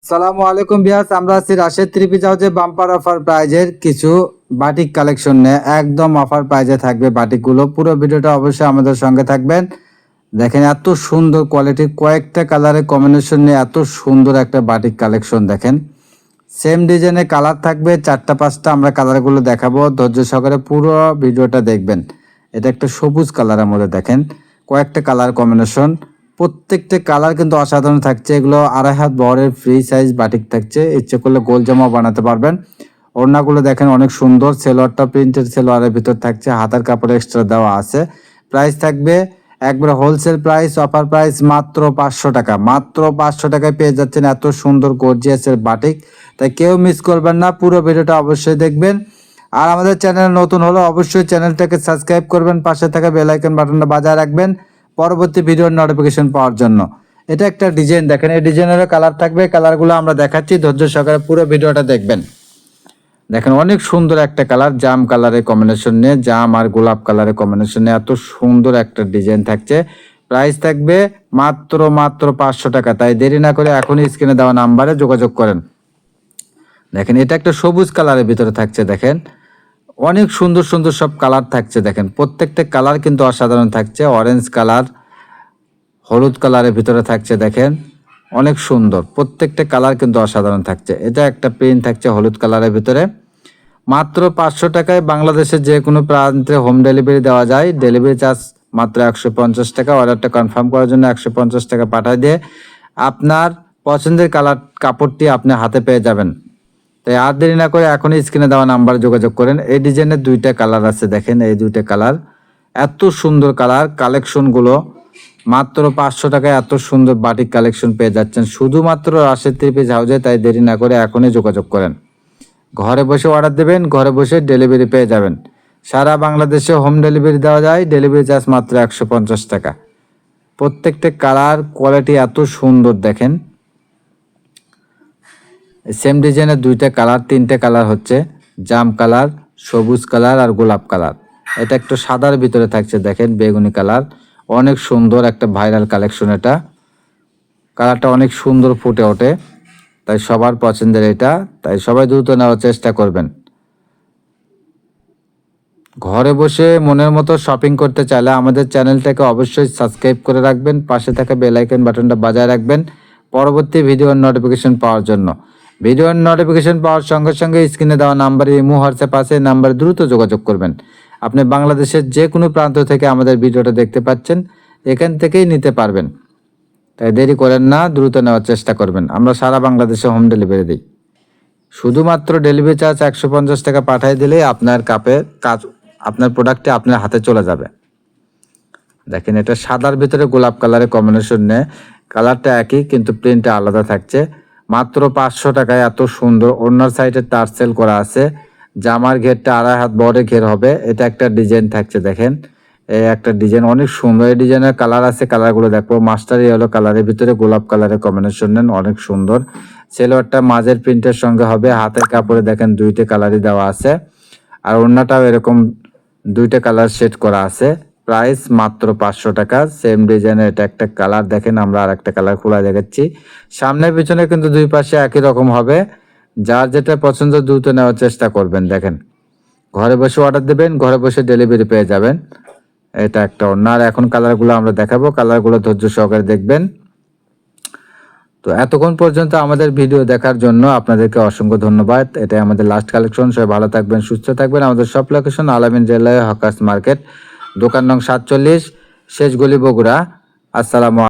সালামু আলাইকুম ভিউয়ার্স, আমরা আছি রাশেদ থ্রি পিস হাউসে বাম্পার অফার প্রাইজের কিছু বাটিক কালেকশন নিয়ে। একদম অফার প্রাইজে থাকবে বাটিকগুলো। পুরো ভিডিওটা অবশ্যই আমাদের সঙ্গে থাকবেন। দেখেন এত সুন্দর কোয়ালিটির কয়েকটা কালারের কম্বিনেশন নিয়ে এত সুন্দর একটা বাটিক কালেকশন। দেখেন সেম ডিজাইনের কালার থাকবে 4-5টা। আমরা কালারগুলো দেখাবো, ধৈর্য সহকারে পুরো ভিডিওটা দেখবেন। এটা একটা সবুজ কালারের মধ্যে দেখেন কয়েকটা কালার কম্বিনেশন, প্রত্যেকটা কালার কিন্তু অসাধারণ থাকছে। এগুলো 2.5 হাত বহরের ফ্রি সাইজ বাটিক থাকছে, ইচ্ছে করলে গোল জামা বানাতে পারবেন। ওড়নাগুলো দেখেন অনেক সুন্দর, সেলোয়ারটা প্রিন্টেড সেলোয়ারের ভিতর থাকছে, হাতার কাপড় এক্সট্রা দেওয়া আছে। প্রাইস থাকবে একবার হোলসেল প্রাইস, অফার প্রাইস মাত্র 500 টাকা। মাত্র 500 টাকায় পেয়ে যাচ্ছেন এত সুন্দর গর্জিয়াসের বাটিক। তাই কেউ মিস করবেন না, পুরো ভিডিওটা অবশ্যই দেখবেন। আর আমাদের চ্যানেল নতুন হলে অবশ্যই চ্যানেলটাকে সাবস্ক্রাইব করবেন, পাশে থাকা বেল আইকন বাটনটা বাজায় রাখবেন পরবর্তী ভিডিওর নোটিফিকেশন পাওয়ার জন্য। এটা একটা ডিজাইন দেখেন, এই ডিজাইনেরও কালার থাকবে। কালারগুলো আমরা দেখাচ্ছি, ধৈর্য সহকারে পুরো ভিডিওটা দেখবেন। দেখেন অনেক সুন্দর একটা কালার, জাম কালারের কম্বিনেশন নিয়ে, জাম আর গোলাপ কালারের কম্বিনেশন নিয়ে এত সুন্দর একটা ডিজাইন থাকছে। প্রাইস থাকবে মাত্র 500 টাকা। তাই দেরি না করে এখনই স্ক্রিনে দেওয়া নাম্বারে যোগাযোগ করেন। দেখেন এটা একটা সবুজ কালারের ভিতরে থাকছে। দেখেন অনেক সুন্দর সুন্দর সব কালার থাকছে। দেখেন প্রত্যেকটা কালার কিন্তু অসাধারণ থাকছে। অরেঞ্জ কালার, হলুদ কালারের ভিতরে থাকছে। দেখেন অনেক সুন্দর, প্রত্যেকটা কালার কিন্তু অসাধারণ থাকছে। এটা একটা প্রিন্ট থাকছে হলুদ কালারের ভিতরে। মাত্র 500 টাকায় বাংলাদেশের যে কোনো প্রান্তে হোম ডেলিভারি দেওয়া যায়। ডেলিভারি চার্জ মাত্র 150 টাকা। অর্ডারটা কনফার্ম করার জন্য 150 টাকা পাঠিয়ে দিয়ে আপনার পছন্দের কালার কাপড়টি আপনি হাতে পেয়ে যাবেন। তাই আর দেরি না করে এখনই স্ক্রিনে দেওয়া নাম্বারে যোগাযোগ করেন। এই ডিজাইনের 2টা কালার আছে, দেখেন এই 2টা কালার এত সুন্দর কালার। কালেকশনগুলো মাত্র 500 টাকায় এত সুন্দর বাটিক কালেকশন পেয়ে যাচ্ছেন শুধুমাত্র রাশেদ থ্রি পিস হাউসে। তাই দেরি না করে এখনই যোগাযোগ করেন। ঘরে বসে অর্ডার দেবেন, ঘরে বসে ডেলিভারি পেয়ে যাবেন। সারা বাংলাদেশে হোম ডেলিভারি দেওয়া যায়, ডেলিভারি চার্জ মাত্র 150 টাকা। প্রত্যেকটা কালার কোয়ালিটি এত সুন্দর। দেখেন সেম ডিজাইনের 2টা কালার, 3টে কালার হচ্ছে জাম কালার, সবুজ কালার আর গোলাপ কালার। এটা একটু সাদার ভিতরে থাকছে, দেখেন বেগুনি কালার। অনেক সুন্দর একটা ভাইরাল কালেকশন। এটা কালারটা অনেক সুন্দর ফুটে ওঠে, তাই সবার পছন্দের এটা। তাই সবাই দ্রুত নেওয়ার চেষ্টা করবেন। ঘরে বসে মনের মতো শপিং করতে চাইলে আমাদের চ্যানেলটাকে অবশ্যই সাবস্ক্রাইব করে রাখবেন, পাশে থাকা বেল আইকন বাটনটা বাজায় রাখবেন পরবর্তী ভিডিওর নোটিফিকেশন পাওয়ার জন্য। ভিডিওর নোটিফিকেশন পাওয়ার সঙ্গে সঙ্গে স্ক্রিনে দেওয়া নাম্বারে ইমো হোয়াটসঅ্যাপ আছে, নাম্বারে দ্রুত যোগাযোগ করবেন। আপনি বাংলাদেশের যে কোনো প্রান্ত থেকে আমাদের ভিডিওটা দেখতে পাচ্ছেন, এখান থেকেই নিতে পারবেন। তাই দেরি করেন না, দ্রুত নেওয়ার চেষ্টা করবেন। আমরা সারা বাংলাদেশে হোম ডেলিভারি দিই। শুধুমাত্র ডেলিভারি চার্জ 150 টাকা পাঠিয়ে দিলেই আপনার আপনার প্রোডাক্টটি আপনার হাতে চলে যাবে। দেখেন এটা সাদার ভিতরে গোলাপ কালারের কম্বিনেশন নিয়ে, কালারটা একই কিন্তু প্রিন্টটা আলাদা থাকছে। মাত্র 500 টাকায় এত সুন্দর। ওড়নার সাইডে টার্সেল করা আছে, জামার ঘেরটা 2.5 হাত বড় ঘের হবে। এটা একটা ডিজাইন থাকছে। দেখেন এই একটা ডিজাইন অনেক সুন্দর। এই ডিজাইনের কালার আছে, কালারগুলো দেখবো। মাস্টার ইয়েলো কালারের ভিতরে গোলাপ কালারের কম্বিনেশন নেন, অনেক সুন্দর। সেলোয়ারটা মাঝের প্রিন্টের সঙ্গে হবে। হাতের কাপড়ে দেখেন 2টে কালারই দেওয়া আছে, আর ওড়নাটাও এরকম 2টে কালার সেট করা আছে। প্রাইস মাত্র 500 টাকা। সেম ডিজাইনের এটা একটা কালার। দেখেন আমরা আর একটা কালার খোলা দেখাচ্ছি। সামনে পিছনে কিন্তু 2 পাশে একই রকম হবে। যার যেটা পছন্দ দ্রুত নেওয়ার চেষ্টা করবেন। দেখেন ঘরে বসে অর্ডার দেবেন, ঘরে বসে ডেলিভারি পেয়ে যাবেন। এটা একটা ওড়না। আর এখন কালারগুলো আমরা দেখাবো, কালারগুলো ধৈর্য সহকারে দেখবেন। তো এতক্ষণ পর্যন্ত আমাদের ভিডিও দেখার জন্য আপনাদেরকে অসংখ্য ধন্যবাদ। এটাই আমাদের লাস্ট কালেকশন। সবাই ভালো থাকবেন, সুস্থ থাকবেন। আমাদের সব লোকেশন আলামিন জেলায় হকার্স মার্কেট, দোকান নং 47, শেষ গলি, বগুড়া। আসসালামু